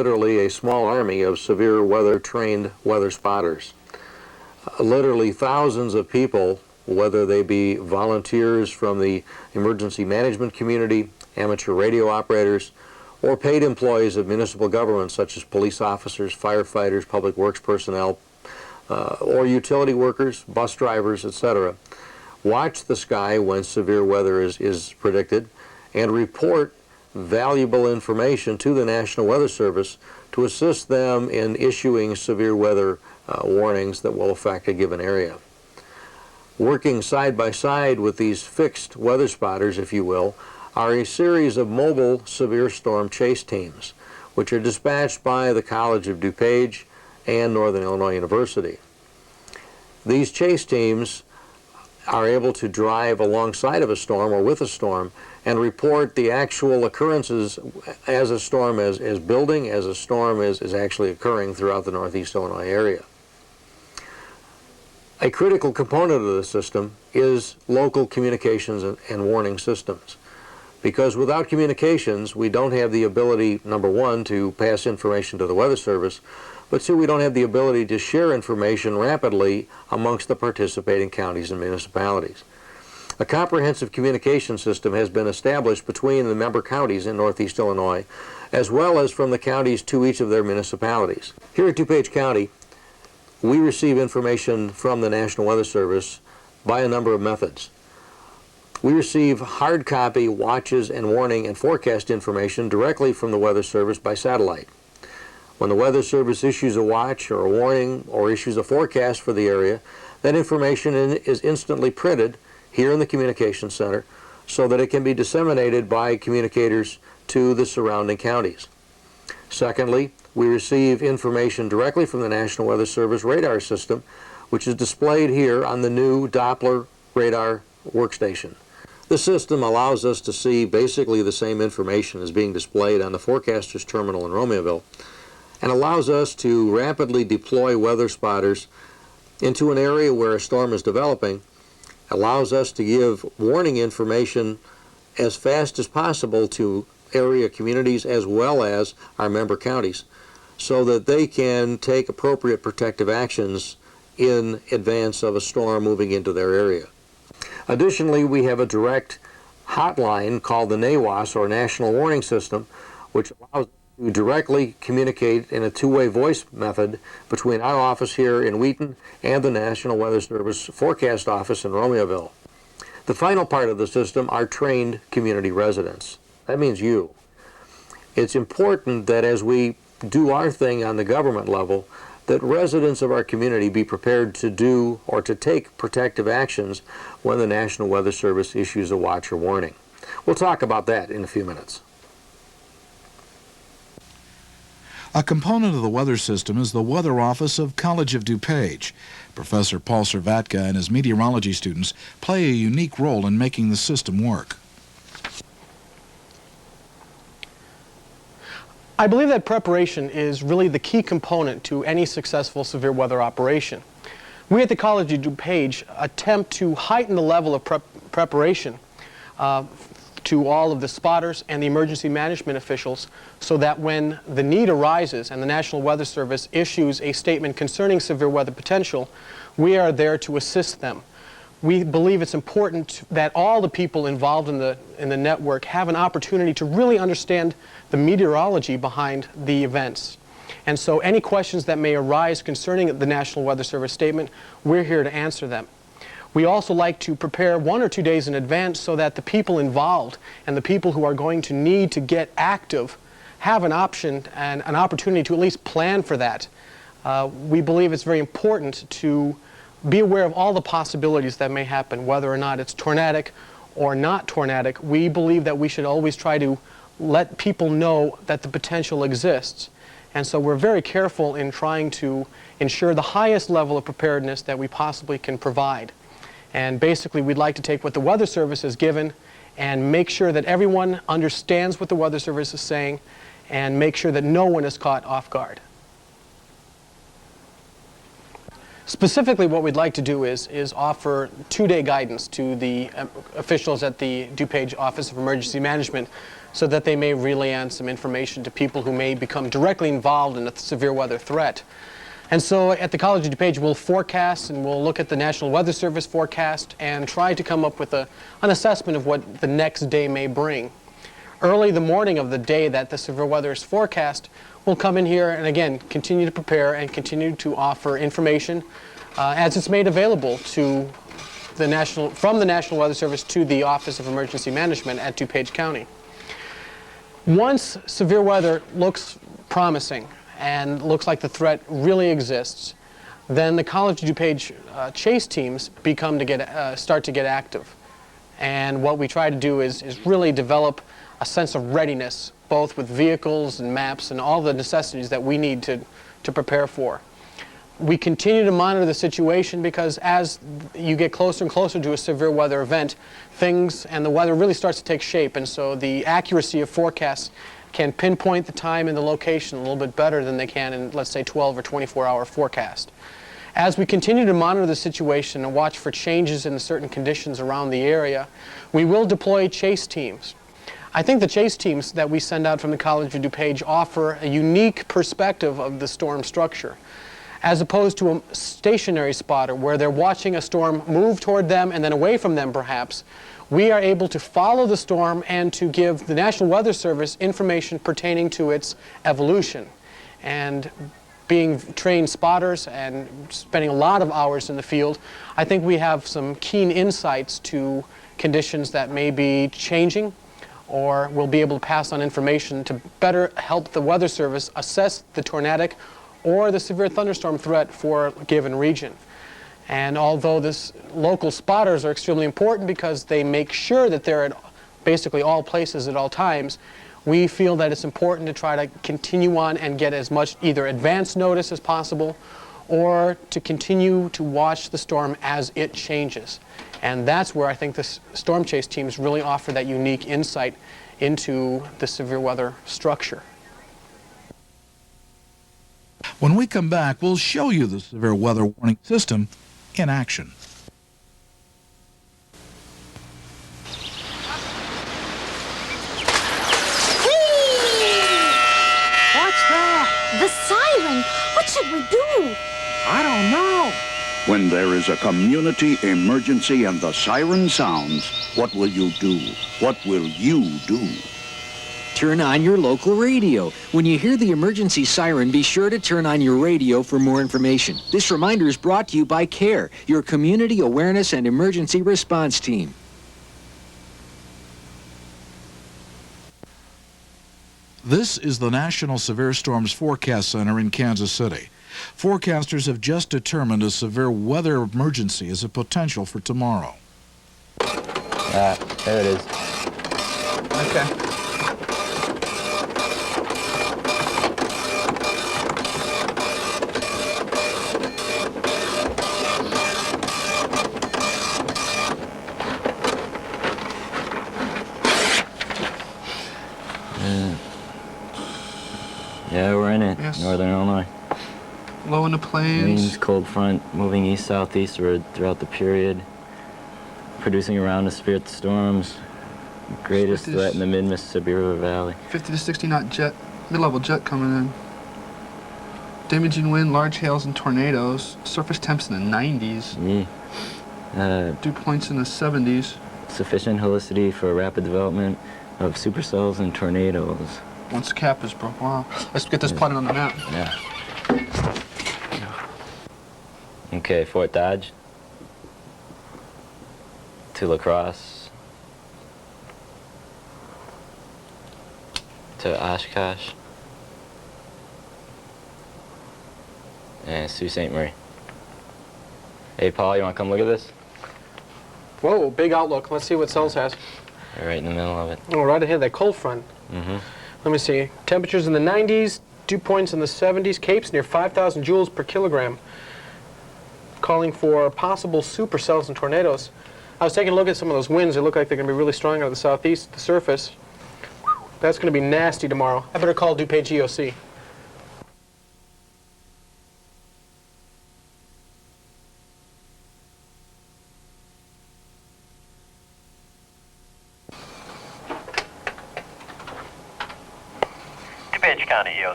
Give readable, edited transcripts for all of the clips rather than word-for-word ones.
literally a small army of severe weather-trained weather spotters. Literally thousands of people, whether they be volunteers from the emergency management community, amateur radio operators, or paid employees of municipal governments such as police officers, firefighters, public works personnel, or utility workers, bus drivers, etc., watch the sky when severe weather is predicted and report valuable information to the National Weather Service to assist them in issuing severe weather warnings that will affect a given area. Working side by side with these fixed weather spotters, if you will, are a series of mobile severe storm chase teams, which are dispatched by the College of DuPage and Northern Illinois University. These chase teams are able to drive alongside of a storm or with a storm and report the actual occurrences as a storm is building, as a storm is actually occurring throughout the Northeast Illinois area. A critical component of the system is local communications and warning systems. Because without communications, we don't have the ability, number one, to pass information to the Weather Service, but two, we don't have the ability to share information rapidly amongst the participating counties and municipalities. A comprehensive communication system has been established between the member counties in Northeast Illinois, as well as from the counties to each of their municipalities. Here at DuPage County, we receive information from the National Weather Service by a number of methods. We receive hard copy watches and warning and forecast information directly from the Weather Service by satellite. When the Weather Service issues a watch or a warning or issues a forecast for the area, that information is instantly printed here in the communication center so that it can be disseminated by communicators to the surrounding counties. Secondly, we receive information directly from the National Weather Service radar system, which is displayed here on the new Doppler radar workstation. This system allows us to see basically the same information as being displayed on the forecaster's terminal in Romeoville, and allows us to rapidly deploy weather spotters into an area where a storm is developing, allows us to give warning information as fast as possible to area communities as well as our member counties, so that they can take appropriate protective actions in advance of a storm moving into their area. Additionally, we have a direct hotline called the NAWAS, or National Warning System, which allows us to directly communicate in a two-way voice method between our office here in Wheaton and the National Weather Service Forecast Office in Romeoville. The final part of the system are trained community residents. That means you. It's important that as we do our thing on the government level, that residents of our community be prepared to do or to take protective actions when the National Weather Service issues a watch or warning. We'll talk about that in a few minutes. A component of the weather system is the Weather Office of College of DuPage. Professor Paul Servatka and his meteorology students play a unique role in making the system work. I believe that preparation is really the key component to any successful severe weather operation. We at the College of DuPage attempt to heighten the level of preparation to all of the spotters and the emergency management officials, so that when the need arises and the National Weather Service issues a statement concerning severe weather potential, we are there to assist them. We believe it's important that all the people involved in the network have an opportunity to really understand the meteorology behind the events. And so any questions that may arise concerning the National Weather Service statement, we're here to answer them. We also like to prepare 1 or 2 days in advance so that the people involved and the people who are going to need to get active have an option and an opportunity to at least plan for that. We believe it's very important to be aware of all the possibilities that may happen, whether or not it's tornadic or not tornadic. We believe that we should always try to let people know that the potential exists. And so we're very careful in trying to ensure the highest level of preparedness that we possibly can provide. And basically, we'd like to take what the Weather Service has given and make sure that everyone understands what the Weather Service is saying and make sure that no one is caught off guard. Specifically, what we'd like to do is offer 2-day guidance to the officials at the DuPage Office of Emergency Management so that they may relay on some information to people who may become directly involved in a severe weather threat. And so at the College of DuPage, we'll forecast and we'll look at the National Weather Service forecast and try to come up with an assessment of what the next day may bring. Early the morning of the day that the severe weather is forecast, we'll come in here and again continue to prepare and continue to offer information as it's made available to from the National Weather Service to the Office of Emergency Management at DuPage County. Once severe weather looks promising and looks like the threat really exists, then the College of DuPage chase teams start to get active. And what we try to do is really develop a sense of readiness, both with vehicles and maps and all the necessities that we need to prepare for. We continue to monitor the situation because as you get closer and closer to a severe weather event, things and the weather really starts to take shape, and so the accuracy of forecasts can pinpoint the time and the location a little bit better than they can in, let's say, 12 or 24-hour forecast. As we continue to monitor the situation and watch for changes in certain conditions around the area, we will deploy chase teams. I think the chase teams that we send out from the College of DuPage offer a unique perspective of the storm structure, as opposed to a stationary spotter where they're watching a storm move toward them and then away from them perhaps. We are able to follow the storm and to give the National Weather Service information pertaining to its evolution. And being trained spotters and spending a lot of hours in the field, I think we have some keen insights to conditions that may be changing, or we'll be able to pass on information to better help the Weather Service assess the tornadic or the severe thunderstorm threat for a given region. And although this local spotters are extremely important because they make sure that they're at basically all places at all times, we feel that it's important to try to continue on and get as much either advance notice as possible or to continue to watch the storm as it changes. And that's where I think the storm chase teams really offer that unique insight into the severe weather structure. When we come back, we'll show you the severe weather warning system in action. What's that? The siren! What should we do? I don't know. When there is a community emergency and the siren sounds, what will you do? What will you do? Turn on your local radio. When you hear the emergency siren, be sure to turn on your radio for more information. This reminder is brought to you by CARE, your Community Awareness and Emergency Response Team. This is the National Severe Storms Forecast Center in Kansas City. Forecasters have just determined a severe weather emergency is a potential for tomorrow. There it is. Okay. Yeah, we're in it. Yes. Northern Illinois. Low in the plains. Winds, cold front, moving east-southeastward throughout the period, producing around a severe storms. Greatest threat in the mid-Mississippi River Valley. 50 to 60 knot jet, mid-level jet coming in. Damaging wind, large hails, and tornadoes. Surface temps in the 90s. Yeah. Dew points in the 70s. Sufficient helicity for rapid development of supercells and tornadoes. Once the cap is broke. Wow. Let's get this plotted on the map. Yeah. Okay, Fort Dodge to La Crosse to Oshkosh and Sault Ste. Marie. Hey, Paul, you want to come look at this? Whoa, big outlook. Let's see what cells has. You're right in the middle of it. Oh, right ahead, that cold front. Mm-hmm. Let me see. Temperatures in the 90s, dew points in the 70s, capes near 5,000 joules per kilogram, calling for possible supercells and tornadoes. I was taking a look at some of those winds. They look like they're going to be really strong out of the southeast, the surface. That's going to be nasty tomorrow. I better call DuPage EOC.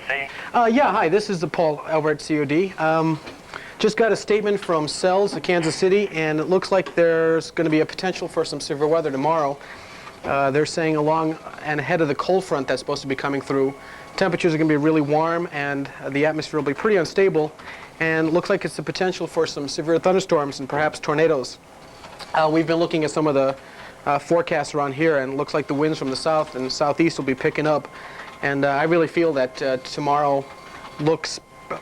COC? Yeah, hi, this is Paul over at COD. Just got a statement from CELS of Kansas City, and it looks like there's going to be a potential for some severe weather tomorrow. They're saying along and ahead of the cold front that's supposed to be coming through, temperatures are going to be really warm and the atmosphere will be pretty unstable, and it looks like it's the potential for some severe thunderstorms and perhaps tornadoes. We've been looking at some of the forecasts around here, and it looks like the winds from the south and southeast will be picking up, and I really feel that tomorrow looks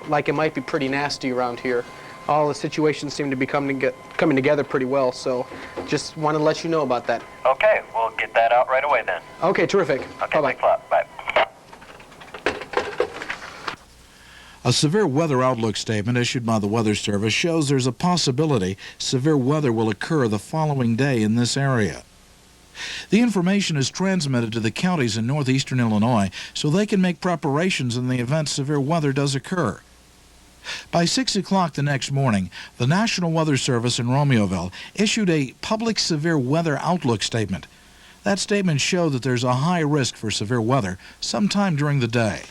like it might be pretty nasty around here. All the situations seem to be coming together pretty well, so just want to let you know about that. Okay, we'll get that out right away then. Okay, terrific. Okay, Bye-bye. thanks a lot. Bye. A severe weather outlook statement issued by the Weather Service shows there's a possibility severe weather will occur the following day in this area. The information is transmitted to the counties in northeastern Illinois so they can make preparations in the event severe weather does occur. By 6 o'clock the next morning, the National Weather Service in Romeoville issued a public severe weather outlook statement. That statement showed that there's a high risk for severe weather sometime during the day.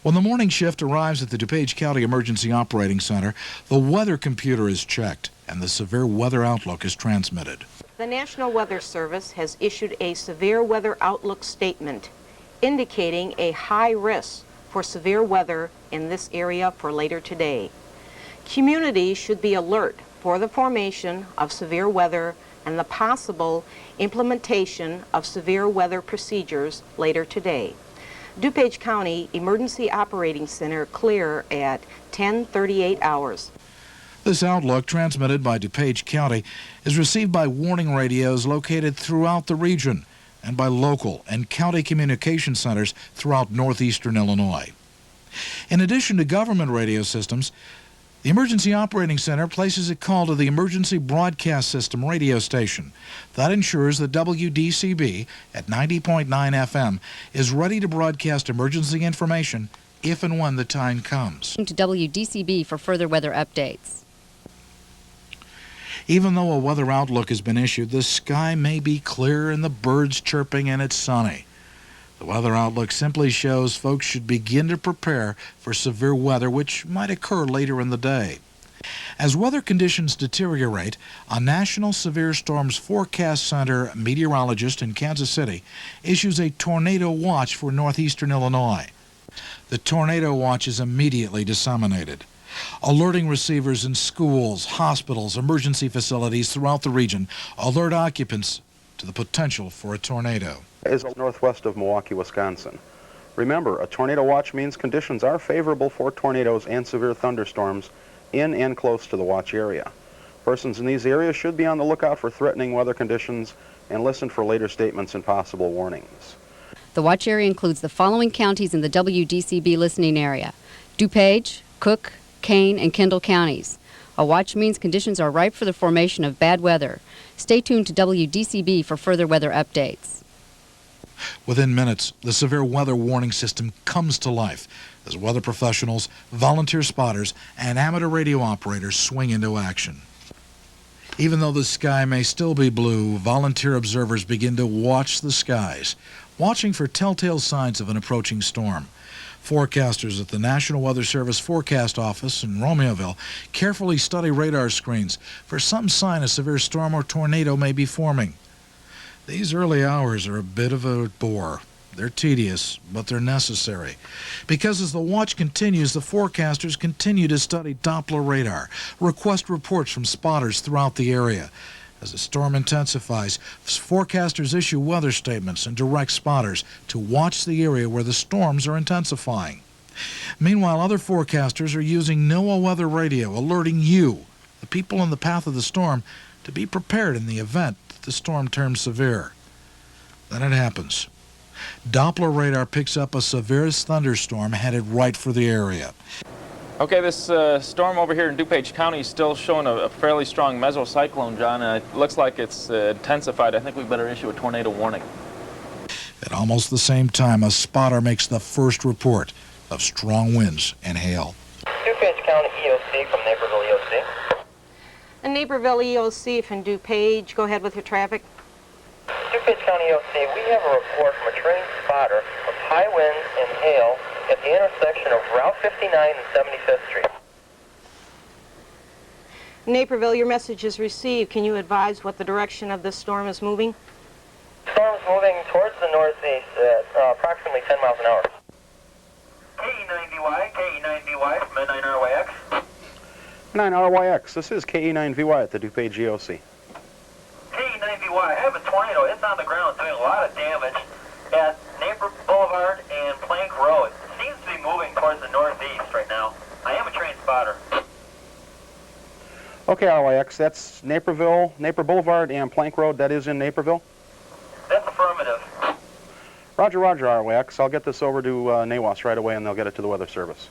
When the morning shift arrives at the DuPage County Emergency Operating Center, the weather computer is checked and the severe weather outlook is transmitted. The National Weather Service has issued a severe weather outlook statement indicating a high risk for severe weather in this area for later today. Communities should be alert for the formation of severe weather and the possible implementation of severe weather procedures later today. DuPage County Emergency Operating Center clear at 10:38 hours. This outlook, transmitted by DuPage County, is received by warning radios located throughout the region and by local and county communication centers throughout northeastern Illinois. In addition to government radio systems, the Emergency Operating Center places a call to the Emergency Broadcast System radio station. That ensures that WDCB at 90.9 FM is ready to broadcast emergency information if and when the time comes. To WDCB for further weather updates. Even though a weather outlook has been issued, the sky may be clear and the birds chirping and it's sunny. The weather outlook simply shows folks should begin to prepare for severe weather which might occur later in the day. As weather conditions deteriorate, a National Severe Storms Forecast Center meteorologist in Kansas City issues a tornado watch for northeastern Illinois. The tornado watch is immediately disseminated, alerting receivers in schools, hospitals, emergency facilities throughout the region. Alert occupants to the potential for a tornado. Is northwest of Milwaukee, Wisconsin. Remember, a tornado watch means conditions are favorable for tornadoes and severe thunderstorms in and close to the watch area. Persons in these areas should be on the lookout for threatening weather conditions and listen for later statements and possible warnings. The watch area includes the following counties in the WDCB listening area: DuPage, Cook, Kane, and Kendall counties. A watch means conditions are ripe for the formation of bad weather. Stay tuned to WDCB for further weather updates. Within minutes, the severe weather warning system comes to life as weather professionals, volunteer spotters, and amateur radio operators swing into action. Even though the sky may still be blue, volunteer observers begin to watch the skies, watching for telltale signs of an approaching storm. Forecasters at the National Weather Service Forecast Office in Romeoville carefully study radar screens for some sign a severe storm or tornado may be forming. These early hours are a bit of a bore. They're tedious, but they're necessary. Because as the watch continues, the forecasters continue to study Doppler radar, request reports from spotters throughout the area. As the storm intensifies, forecasters issue weather statements and direct spotters to watch the area where the storms are intensifying. Meanwhile, other forecasters are using NOAA weather radio, alerting you, the people in the path of the storm, to be prepared in the event that the storm turns severe. Then it happens. Doppler radar picks up a severe thunderstorm headed right for the area. Okay, this storm over here in DuPage County is still showing a fairly strong mesocyclone, John, and it looks like it's intensified. I think we better issue a tornado warning. At almost the same time, a spotter makes the first report of strong winds and hail. DuPage County EOC from Naperville EOC. And Naperville EOC from DuPage, go ahead with your traffic. DuPage County EOC, we have a report from a trained spotter of high winds and hail at the intersection of Route 59 and 75th Street. Naperville, your message is received. Can you advise what the direction of this storm is moving? Storm's moving towards the northeast at approximately 10 miles an hour. KE9VY, KE9VY from N9RYX. 9RYX, this is KE9VY at the DuPage GOC. KE9VY, I have a tornado. It's on the ground doing a lot of damage at Naper Boulevard and Plank Road. It seems to be moving towards the northeast right now. I am a trained spotter. Okay, RYX, that's Naperville, Naper Boulevard and Plank Road. That is in Naperville? That's affirmative. Roger, Roger, RYX. I'll get this over to NAWAS right away and they'll get it to the Weather Service.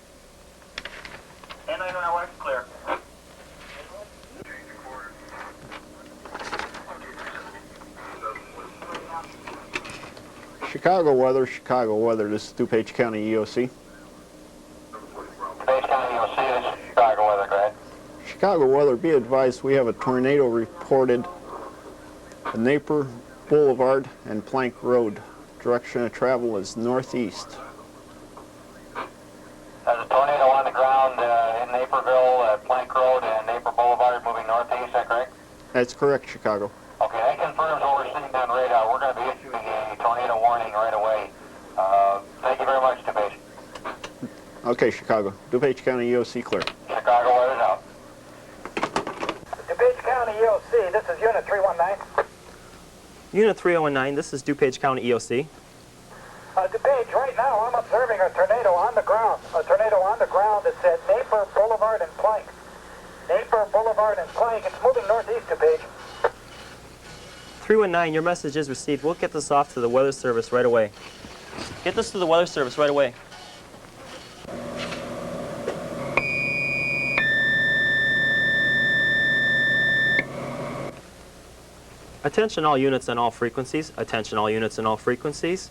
N9RYX clear. Chicago weather. This is DuPage County EOC. DuPage County EOC, this is Chicago weather, go ahead. Chicago weather, be advised we have a tornado reported at Naper Boulevard and Plank Road. Direction of travel is northeast. There's a tornado on the ground in Naperville, Plank Road and Naper Boulevard moving northeast, is that correct? That's correct, Chicago. Okay, that confirms what we're seeing on radar. We're going to be issuing a tornado warning right away. Thank you very much, DuPage. Okay, Chicago. DuPage County EOC clear. Chicago weather's out. DuPage County EOC, this is Unit 319. Unit 3019, this is DuPage County EOC. DuPage, right now I'm observing a tornado on the ground. A tornado on the ground that's at Naper Boulevard and Plank. Naper Boulevard and Plank. It's moving northeast, DuPage. 319, your message is received. We'll get this off to the Weather Service right away. Get this to the Weather Service right away. Attention all units and all frequencies. Attention all units and all frequencies.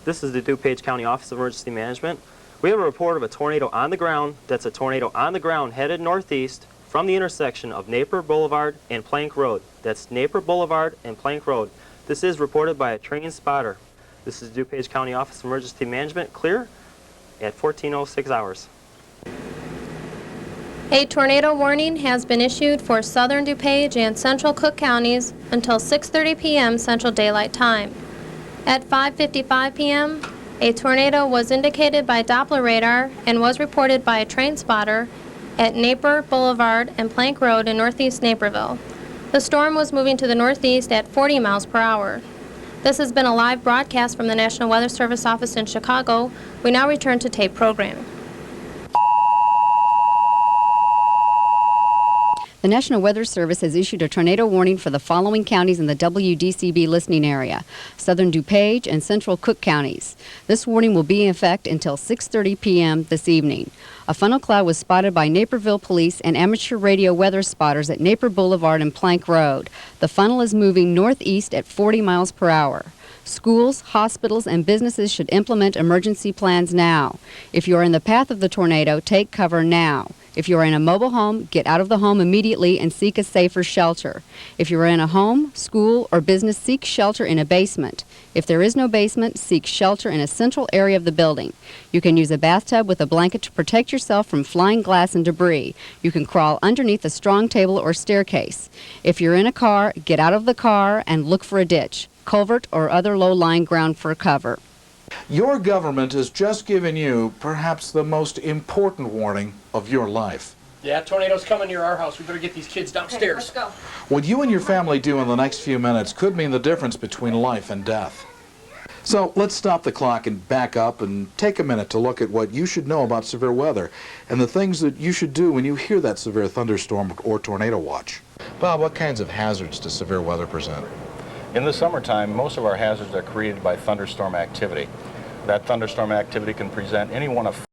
This is the DuPage County Office of Emergency Management. We have a report of a tornado on the ground. That's a tornado on the ground headed northeast from the intersection of Naper Boulevard and Plank Road. That's Naper Boulevard and Plank Road. This is reported by a trained spotter. This is DuPage County Office of Emergency Management. Clear at 14:06 hours. A tornado warning has been issued for southern DuPage and central Cook counties until 6:30 p.m. Central Daylight Time. At 5:55 p.m., a tornado was indicated by Doppler radar and was reported by a trained spotter at Naper Boulevard and Plank Road in northeast Naperville. The storm was moving to the northeast at 40 miles per hour. This has been a live broadcast from the National Weather Service office in Chicago. We now return to tape programming. The National Weather Service has issued a tornado warning for the following counties in the WDCB listening area: southern DuPage and central Cook counties. This warning will be in effect until 6:30 p.m. this evening. A funnel cloud was spotted by Naperville police and amateur radio weather spotters at Naper Boulevard and Plank Road. The funnel is moving northeast at 40 miles per hour. Schools, hospitals, and businesses should implement emergency plans now. If you are in the path of the tornado, take cover now. If you are in a mobile home, get out of the home immediately and seek a safer shelter. If you are in a home, school, or business, seek shelter in a basement. If there is no basement, seek shelter in a central area of the building. You can use a bathtub with a blanket to protect yourself from flying glass and debris. You can crawl underneath a strong table or staircase. If you're in a car, get out of the car and look for a ditch, culvert, or other low-lying ground for cover. Your government has just given you perhaps the most important warning of your life. Yeah, tornado's coming near our house. We better get these kids downstairs. Okay, let's go. What you and your family do in the next few minutes could mean the difference between life and death. So let's stop the clock and back up and take a minute to look at what you should know about severe weather and the things that you should do when you hear that severe thunderstorm or tornado watch. Bob, what kinds of hazards does severe weather present? In the summertime, most of our hazards are created by thunderstorm activity. That thunderstorm activity can present any one of